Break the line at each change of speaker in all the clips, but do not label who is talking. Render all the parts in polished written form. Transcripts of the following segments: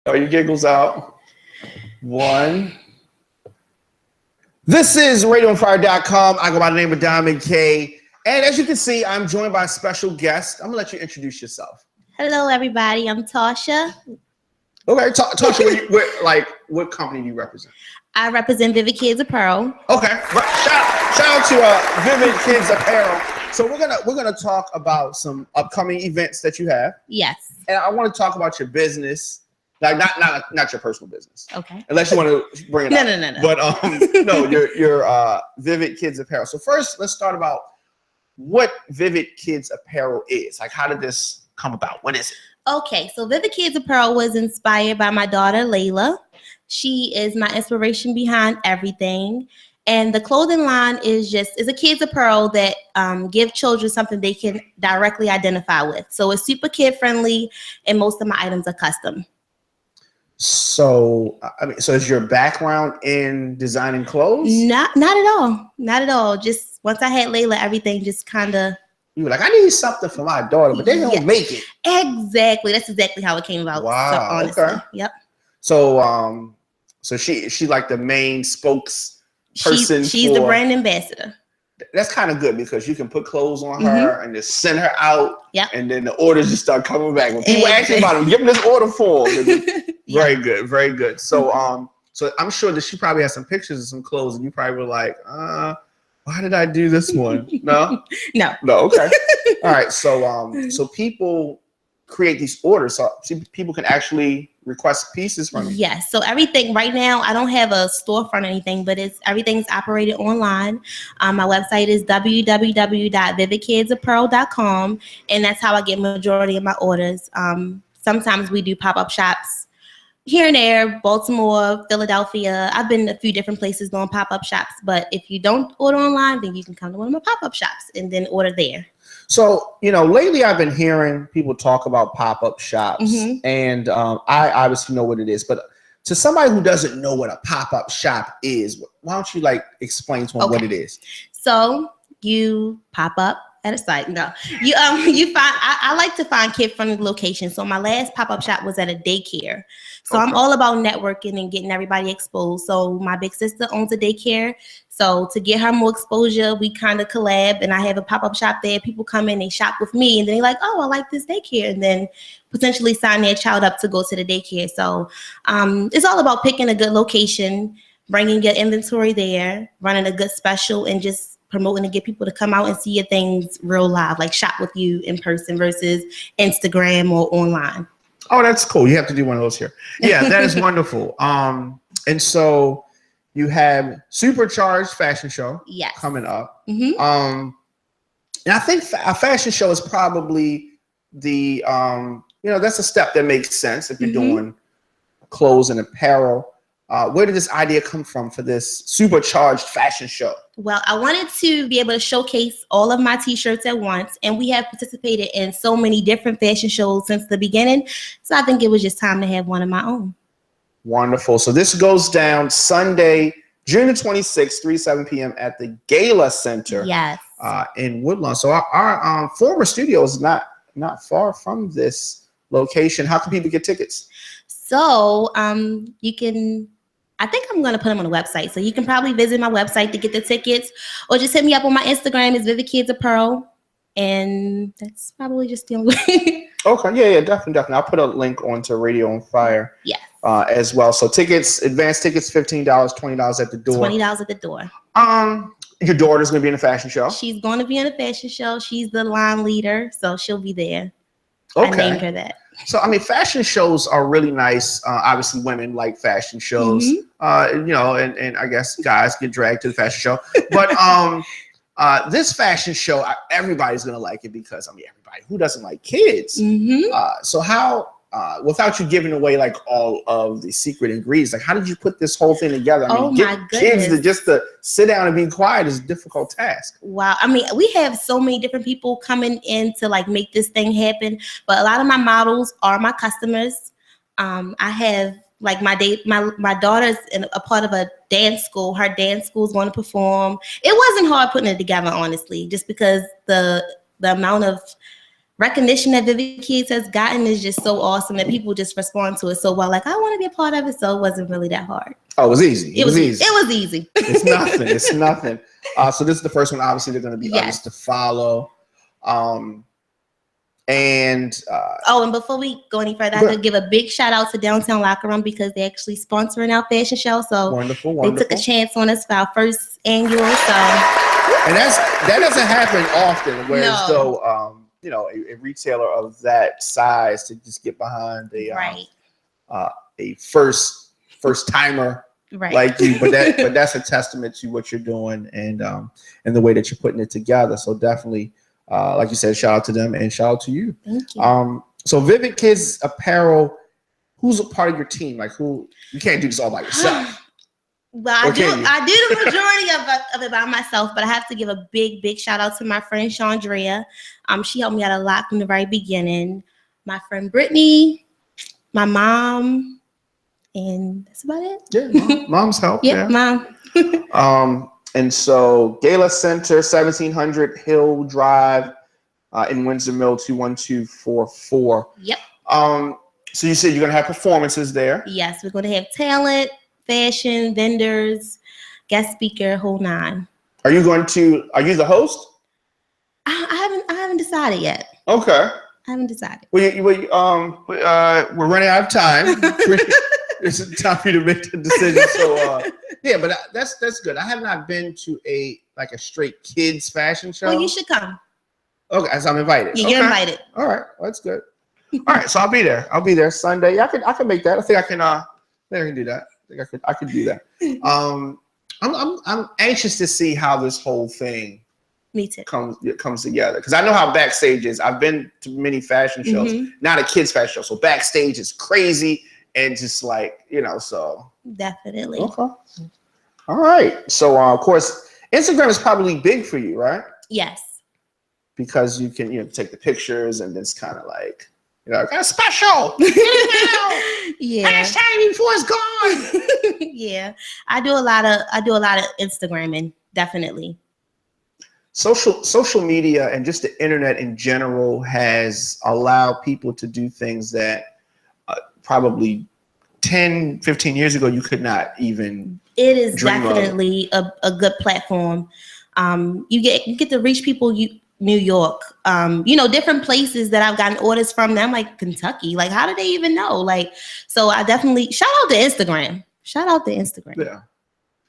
Oh, your giggles out. 1. This is RadioOnFire.com. I go by the name of Diamond K. And as you can see, I'm joined by a special guest. I'm going to let you introduce yourself.
Hello, everybody. I'm Tasha.
Okay, Tasha, what company do you represent?
I represent Vivid Kids Apparel.
Okay, shout out to Vivid Kids Apparel. So we're gonna talk about some upcoming events that you have.
Yes.
And I want to talk about your business, like not your personal business.
Okay.
Unless you want to bring it up.
No.
But no, your Vivid Kids Apparel. So first, let's start about what Vivid Kids Apparel is. Like, how did this come about? What is it?
Okay, so Vivid Kids Apparel was inspired by my daughter, Layla. She is my inspiration behind everything. And the clothing line is a kids apparel that give children something they can directly identify with. So it's super kid friendly, and most of my items are custom.
So so is your background in designing clothes?
Not at all. Not at all. Just once I had Layla, everything just kind of.
You were like, I need something for my daughter, but they don't make it.
Exactly. That's exactly how it came about.
Wow.
So, honestly.
Okay.
Yep.
So so she like the main spokesperson.
She's the brand ambassador.
That's kind of good because you can put clothes on her and just send her out.
Yep.
And then the orders just start coming back. When people ask you about them, give them this order form. Very good. Very good. So so I'm sure that she probably has some pictures of some clothes and you probably were like, why did I do this one? No?
No.
Okay. All right. So people create these orders so people can actually request pieces from you.
Yes. So everything right now, I don't have a storefront or anything, but everything's operated online. My website is www.vividkidsapparel.com, and that's how I get majority of my orders. Sometimes we do pop-up shops here and there, Baltimore, Philadelphia. I've been a few different places doing pop-up shops, but if you don't order online, then you can come to one of my pop-up shops and then order there.
So, lately I've been hearing people talk about pop-up shops, and I obviously know what it is, but to somebody who doesn't know what a pop-up shop is, why don't you explain to them what it is? So
you pop up at a site. No, you find, I like to find kid-friendly locations. So my last pop-up shop was at a daycare. So I'm all about networking and getting everybody exposed. So my big sister owns a daycare. So to get her more exposure, we kind of collab, and I have a pop-up shop there. People come in, they shop with me, and then they're like, oh, I like this daycare, and then potentially sign their child up to go to the daycare. So it's all about picking a good location, bringing your inventory there, running a good special, and just promoting to get people to come out and see your things real live, like shop with you in person versus Instagram or online.
Oh, that's cool. You have to do one of those here. Yeah, that is wonderful. And so you have Supercharged Fashion Show coming up. And I think a fashion show is probably the, that's a step that makes sense if you're doing clothes and apparel. Where did this idea come from for this Supercharged Fashion Show?
Well, I wanted to be able to showcase all of my t-shirts at once, and we have participated in so many different fashion shows since the beginning. So I think it was just time to have one of my own. Wonderful.
So this goes down Sunday, June the 26th, 3-7 p.m. at the Gala Center.
Yes.
In Woodlawn. So our former studio is not far from this location. How can people get tickets?
So you can, I think I'm going to put them on the website. So you can probably visit my website to get the tickets, or just hit me up on my Instagram. It's Vivid Kids Apparel. And that's probably just the only way.
Okay. Yeah, definitely. I'll put a link onto Radio on Fire.
Yes.
As well. So tickets, advanced tickets, $15, $20 at the door.
$20 at the door.
Your daughter's going to be in the fashion show.
She's going to be in the fashion show. She's the line leader, so she'll be there.
Okay.
I named her that.
So, fashion shows are really nice. Obviously, women like fashion shows, and I guess guys get dragged to the fashion show. But this fashion show, everybody's going to like it because, everybody, who doesn't like kids? So how, without you giving away all of the secret ingredients, how did you put this whole thing together?
My
kids to sit down and be quiet is a difficult task.
Wow. We have so many different people coming in to make this thing happen, but a lot of my models are my customers. I have my daughter's a part of a dance school. Her dance school is going to perform. It wasn't hard putting it together, honestly, just because the amount of recognition that Vivid Kids has gotten is just so awesome that people just respond to it so well. Like, I want to be a part of it, so it wasn't really that hard.
Oh, it was easy. It was easy.
It was easy.
It's nothing. It's nothing. So this is the first one. Obviously, they're going to be others to follow. And
before we go any further, I have to give a big shout out to Downtown Locker Room because they're actually sponsoring our fashion show. So
wonderful.
They took a chance on us for our first annual. So
and that doesn't happen often. Whereas though, a retailer of that size to just get behind a first timer like you, but that's a testament to what you're doing and the way that you're putting it together. So definitely. Like you said, shout out to them and shout out to you.
Thank you.
So Vivid Kids Apparel, who's a part of your team? Like who? You can't do this all by yourself.
Well, I do the majority of it by myself, but I have to give a big shout out to my friend Chandrea. She helped me out a lot from the very beginning. My friend Brittany, my mom, and that's about it.
Yeah, mom's help.
Yep,
yeah, mom. And so Gala Center, 1700 Hill Drive in Windsor Mill, 21244.
Yep.
So you said you're going to have performances there?
Yes, we're going to have talent, fashion, vendors, guest speaker, whole nine. Are you
the host?
I haven't decided yet.
Okay.
I haven't decided.
We're running out of time. It's time for you to make the decision. So yeah, but that's good. I have not been to a straight kids fashion show.
Well, you should come.
Okay, so I'm invited.
Yeah, you're invited.
All right, well, that's good. All right, so I'll be there. I'll be there Sunday. Yeah, I can make that. I think I can. I can do that. I could do that. I'm anxious to see how this whole thing.
Me too.
Comes together because I know how backstage is. I've been to many fashion shows, not a kids fashion show. So backstage is crazy. And just so
definitely.
Okay. All right. So of course, Instagram is probably big for you, right?
Yes.
Because you can take the pictures and it's kind of like kind of special.
Yeah.
Hashtag before it's gone.
Yeah, I do a lot of Instagramming, definitely.
Social media and just the internet in general has allowed people to do things that probably 10, 15 years ago, you could not even.
It is definitely a good platform. You get to reach people. New York, different places that I've gotten orders from. Them like Kentucky. Like, how did they even know? Like, so I definitely shout out to Instagram.
Yeah.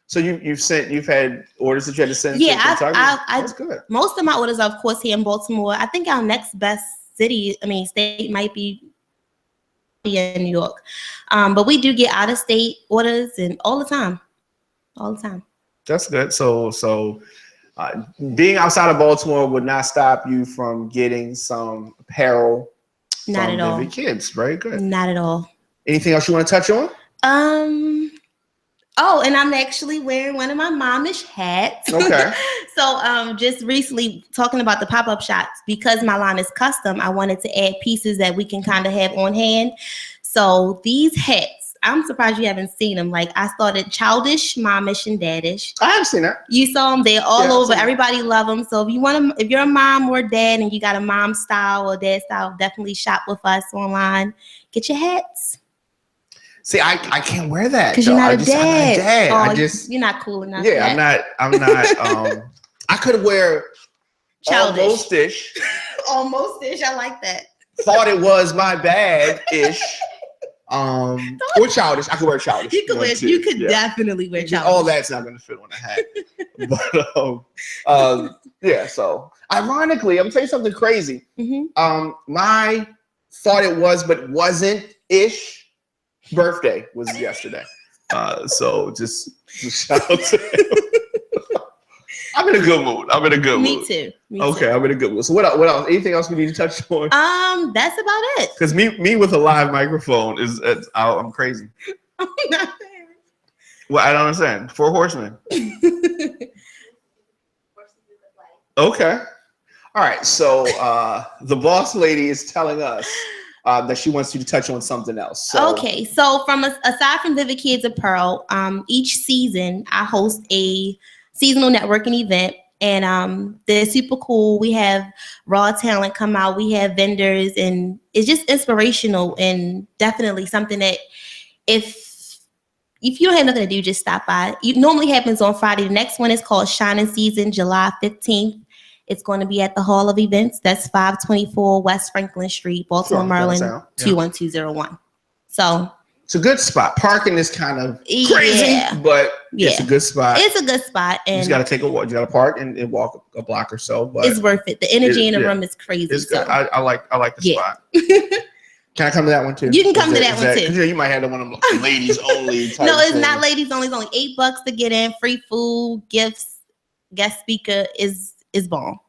So you've had orders that you had to send.
Yeah,
to Kentucky? That's good.
Most of my orders are, of course, here in Baltimore. I think our next best state might be in New York, but we do get out of state orders and all the time.
That's good. So being outside of Baltimore would not stop you from getting some apparel.
Not at all.
Vivid Kids. Very good.
Not at all.
Anything else you want to touch on?
And I'm actually wearing one of my momish hats.
Okay.
So just recently talking about the pop-up shops, because my line is custom, I wanted to add pieces that we can kind of have on hand. So these hats, I'm surprised you haven't seen them. Like, I started childish, momish, and daddish.
I haven't seen that.
You saw them. They're all over. Everybody love them. So if you're a mom or a dad and you got a mom style or dad style, definitely shop with us online. Get your hats.
See, I can't wear that
because you're not a dad.
Oh,
you're not cool enough.
Yeah, I'm not. I could wear
childish.
Almost-ish.
Almost-ish. I like that.
Thought it was my bad-ish. Or childish. I could wear childish.
You could definitely wear childish.
All that's not going to fit on a hat. But So ironically, I'm gonna tell you something crazy. My thought it was but wasn't-ish birthday was yesterday. So just shout out to him. I'm in a good mood.
Me too.
Okay, I'm in a good mood. So what else? Anything else we need to touch on?
That's about it.
Because me with a live microphone I'm crazy.
I'm not there.
Well, I don't understand. 4 horsemen. Okay. All right. So the boss lady is telling us that she wants you to touch on something else. So.
Okay, so aside from Vivid Kids Apparel, each season I host a seasonal networking event And they're super cool. We have raw talent come out. We have vendors, and it's just inspirational and definitely something that if you don't have nothing to do, just stop by. It normally happens on Friday. The next one is called Shining Season, July 15th. It's going to be at the Hall of Events. That's 524 West Franklin Street, Baltimore, Maryland, 21201. So
it's a good spot. Parking is kind of crazy, but it's a good spot.
It's a good spot. And
you just got to take a walk. You got to park and walk a block or so. But
it's worth it. The energy in the room is crazy.
It's good. I like the spot. Can I come to that one too?
You can come to that one too.
You might have the one of them ladies only.
No, it's not ladies only. It's only $8 to get in. Free food, gifts, guest speaker is bomb.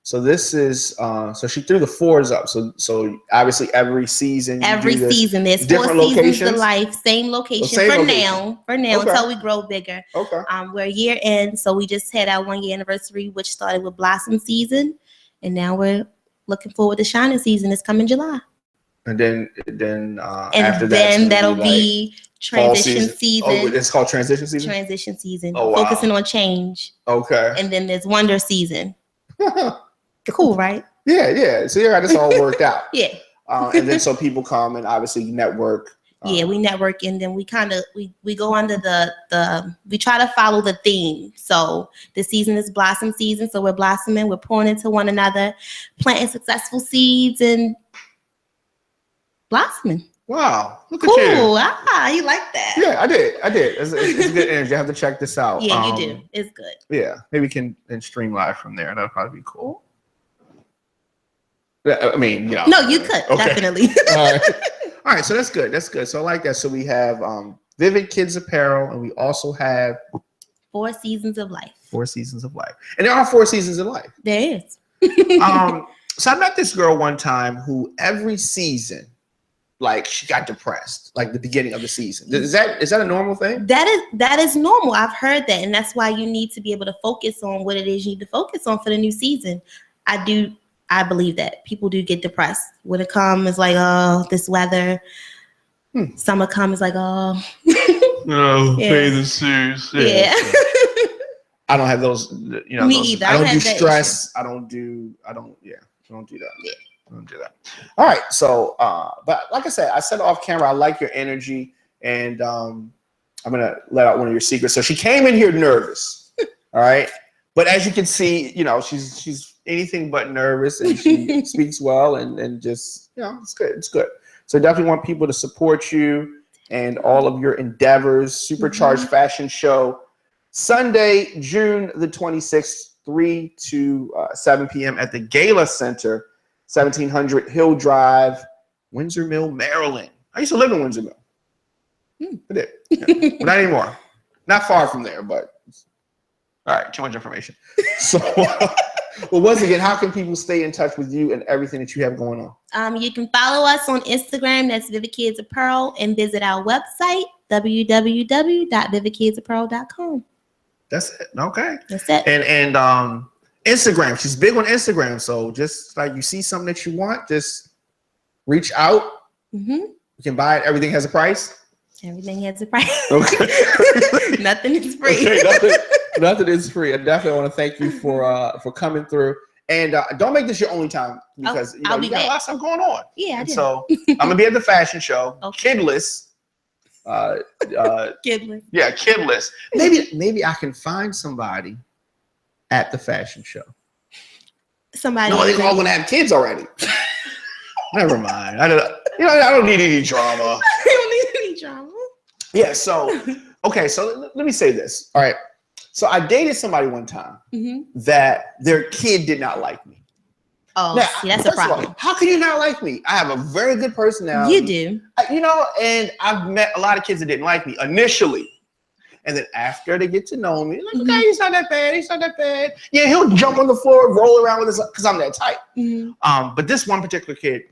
So this is so she threw the 4s up. So obviously every season
there's 4 seasons of life, same location now until we grow bigger.
Okay.
We're year end, so we just had our 1 year anniversary, which started with Blossom season, and now we're looking forward to Shining season. It's coming July.
And then after that,
that'll be transition season.
Oh, it's called transition season.
Transition season.
Oh, wow.
Focusing on change.
Okay.
And then there's Wonder season. Cool, right?
Yeah. So you got this all worked out.
Yeah.
And then so people come and obviously network.
We network, and then we kind of we go under the we try to follow the theme. So the season is blossom season, so we're blossoming, we're pouring into one another, planting successful seeds and blossoming.
Wow, look
cool.
at you.
You like that?
Yeah, I did. It's good energy. I have to check this out.
Yeah, you do. It's good.
Yeah, maybe we can stream live from there. That'll probably be cool. I mean,
No, you could definitely.
All right. So that's good. So I like that. So we have Vivid Kids Apparel, and we also have
4 Seasons of Life.
4 Seasons of Life, and there are 4 seasons of life.
There is.
So I met this girl one time who every season, like, she got depressed, like the beginning of the season. Is that a normal thing?
That is normal. I've heard that, and that's why you need to be able to focus on what it is you need to focus on for the new season. I believe that people do get depressed when it comes. It's like, oh, this weather. Summer comes, like, oh.
Pay the shoes.
Yeah.
I don't have those. Me
either.
I don't do stress. I don't do that. Yeah. I don't do that. All right. So, but like I said off camera, I like your energy, and I'm gonna let out one of your secrets. So she came in here nervous. All right. But as you can see, she's anything but nervous, and she speaks well, and just, it's good. It's good. So definitely want people to support you and all of your endeavors. Supercharged Fashion Show, Sunday, June the 26th, 3 to 7 p.m. at the Gala Center, 1700 Hill Drive, Windsor Mill, Maryland. I used to live in Windsor Mill. I did. Yeah. But not anymore. Not far from there, but all right, too much information. So, well, once again, how can people stay in touch with you and everything that you have going on?
You can follow us on Instagram. That's Vivid Kids Apparel, and visit our website, www.vividkidsapparel.com.
That's it. Okay.
That's it.
And Instagram. She's big on Instagram. So just like you see something that you want, just reach out. You can buy it. Everything has a price.
Everything has a price.
Okay.
Nothing is free.
Okay, nothing is free. I definitely want to thank you for coming through. And don't make this your only time, because you got a lot of stuff going on.
Yeah, I do.
So I'm gonna be at the fashion show, kidless.
Kidless.
Yeah, kidless. Maybe I can find somebody at the fashion show.
Somebody.
No, they're all gonna have kids already. Never mind. I don't need any drama.
I don't need any drama.
Yeah. So okay. So let me say this. All right. So I dated somebody one time that their kid did not like me.
Oh, now, that's a problem.
All, how can you not like me? I have a very good personality.
You do.
And I've met a lot of kids that didn't like me initially. And then after they get to know me, like, okay, he's not that bad. He's not that bad. Yeah, he'll jump on the floor, roll around with us, because I'm that type. But this one particular kid,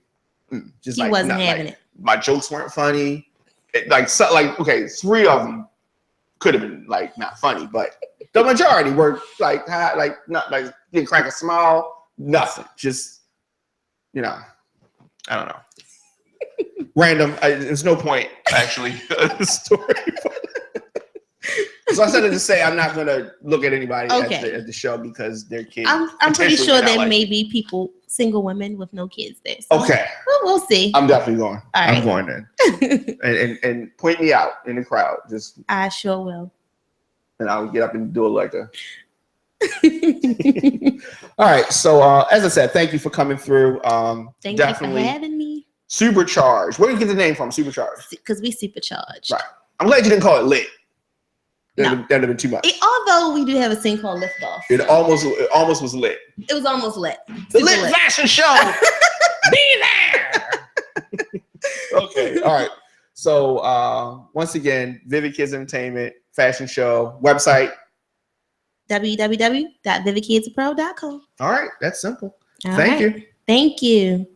just
he wasn't having it.
My jokes weren't funny. Okay, 3 of them could have been like not funny, but the majority were like not like didn't crack a smile, nothing. Just I don't know. Random. There's no point actually. The story. So I started to say I'm not gonna look at anybody at the show because they're kids.
I'm pretty sure there may be people, single women with no kids there. So
okay.
We'll see.
I'm definitely going.
All right.
I'm going then. and point me out in the crowd.
I sure will.
And I'll get up and do it like a. All right. So as I said, thank you for coming through.
Thank you for having me.
Supercharged. Where did you get the name from? Supercharged.
Because we supercharged.
Right. I'm glad you didn't call it lit.
That'd
have been too much.
Although we do have a thing called Lift Off.
It almost was lit.
It was almost lit.
The lit fashion show. Be there. Okay. All right. So once again, Vivid Kids Entertainment fashion show website.
www.vividkidsapparel.com.
All right. That's simple.
Thank you. Thank you.